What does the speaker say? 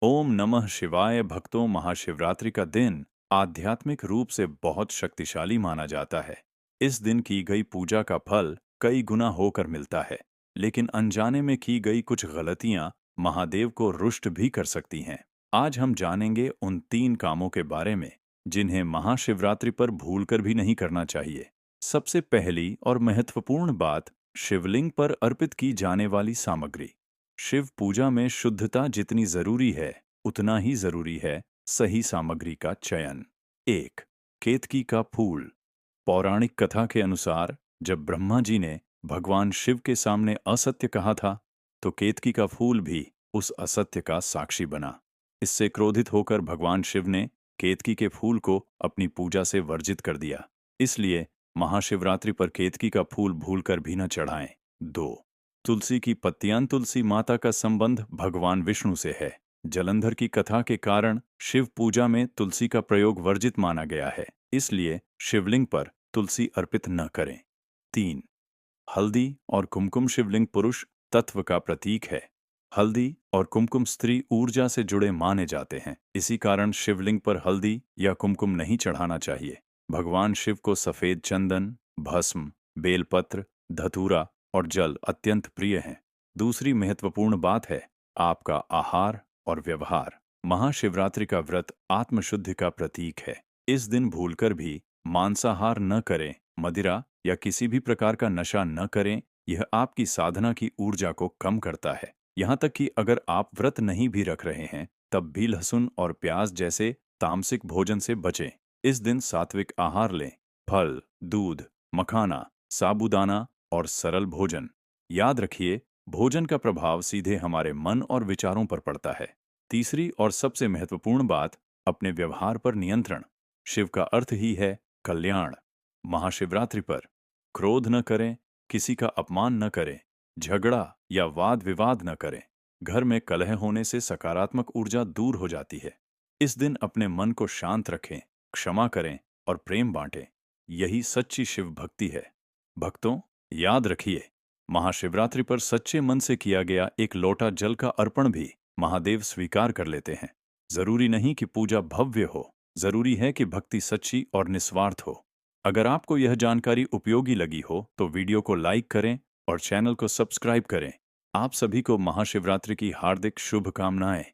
ओम नमः शिवाय। भक्तों, महाशिवरात्रि का दिन आध्यात्मिक रूप से बहुत शक्तिशाली माना जाता है। इस दिन की गई पूजा का फल कई गुना होकर मिलता है, लेकिन अनजाने में की गई कुछ गलतियां महादेव को रुष्ट भी कर सकती हैं। आज हम जानेंगे उन 3 कामों के बारे में जिन्हें महाशिवरात्रि पर भूलकर भी नहीं करना चाहिए। सबसे पहली और महत्वपूर्ण बात, शिवलिंग पर अर्पित की जाने वाली सामग्री। शिव पूजा में शुद्धता जितनी जरूरी है, उतना ही जरूरी है सही सामग्री का चयन। 1. केतकी का फूल। पौराणिक कथा के अनुसार जब ब्रह्मा जी ने भगवान शिव के सामने असत्य कहा था, तो केतकी का फूल भी उस असत्य का साक्षी बना। इससे क्रोधित होकर भगवान शिव ने केतकी के फूल को अपनी पूजा से वर्जित कर दिया। इसलिए महाशिवरात्रि पर केतकी का फूल भूलकर भी न चढ़ाएं। 2. तुलसी की पत्तियां। तुलसी माता का संबंध भगवान विष्णु से है। जलंधर की कथा के कारण शिव पूजा में तुलसी का प्रयोग वर्जित माना गया है। इसलिए शिवलिंग पर तुलसी अर्पित न करें। 3. हल्दी और कुमकुम। शिवलिंग पुरुष तत्व का प्रतीक है। हल्दी और कुमकुम स्त्री ऊर्जा से जुड़े माने जाते हैं। इसी कारण शिवलिंग पर हल्दी या कुमकुम नहीं चढ़ाना चाहिए। भगवान शिव को सफेद चंदन, भस्म, बेलपत्र, धतूरा और जल अत्यंत प्रिय हैं। दूसरी महत्वपूर्ण बात है आपका आहार और व्यवहार। महाशिवरात्रि का व्रत आत्मशुद्धि का प्रतीक है। इस दिन भूलकर भी मांसाहार न करें, मदिरा या किसी भी प्रकार का नशा न करें। यह आपकी साधना की ऊर्जा को कम करता है। यहाँ तक कि अगर आप व्रत नहीं भी रख रहे हैं, तब भी लहसुन और प्याज जैसे तामसिक भोजन से बचें। इस दिन सात्विक आहार लें। फल, दूध, मखाना, साबूदाना और सरल भोजन। याद रखिए, भोजन का प्रभाव सीधे हमारे मन और विचारों पर पड़ता है। तीसरी और सबसे महत्वपूर्ण बात, अपने व्यवहार पर नियंत्रण। शिव का अर्थ ही है कल्याण। महाशिवरात्रि पर क्रोध न करें, किसी का अपमान न करें, झगड़ा या वाद विवाद न करें। घर में कलह होने से सकारात्मक ऊर्जा दूर हो जाती है। इस दिन अपने मन को शांत रखें, क्षमा करें और प्रेम बांटें। यही सच्ची शिव भक्ति है। भक्तों, याद रखिए, महाशिवरात्रि पर सच्चे मन से किया गया एक लोटा जल का अर्पण भी महादेव स्वीकार कर लेते हैं। जरूरी नहीं कि पूजा भव्य हो, जरूरी है कि भक्ति सच्ची और निस्वार्थ हो। अगर आपको यह जानकारी उपयोगी लगी हो तो वीडियो को लाइक करें और चैनल को सब्सक्राइब करें। आप सभी को महाशिवरात्रि की हार्दिक शुभकामनाएं।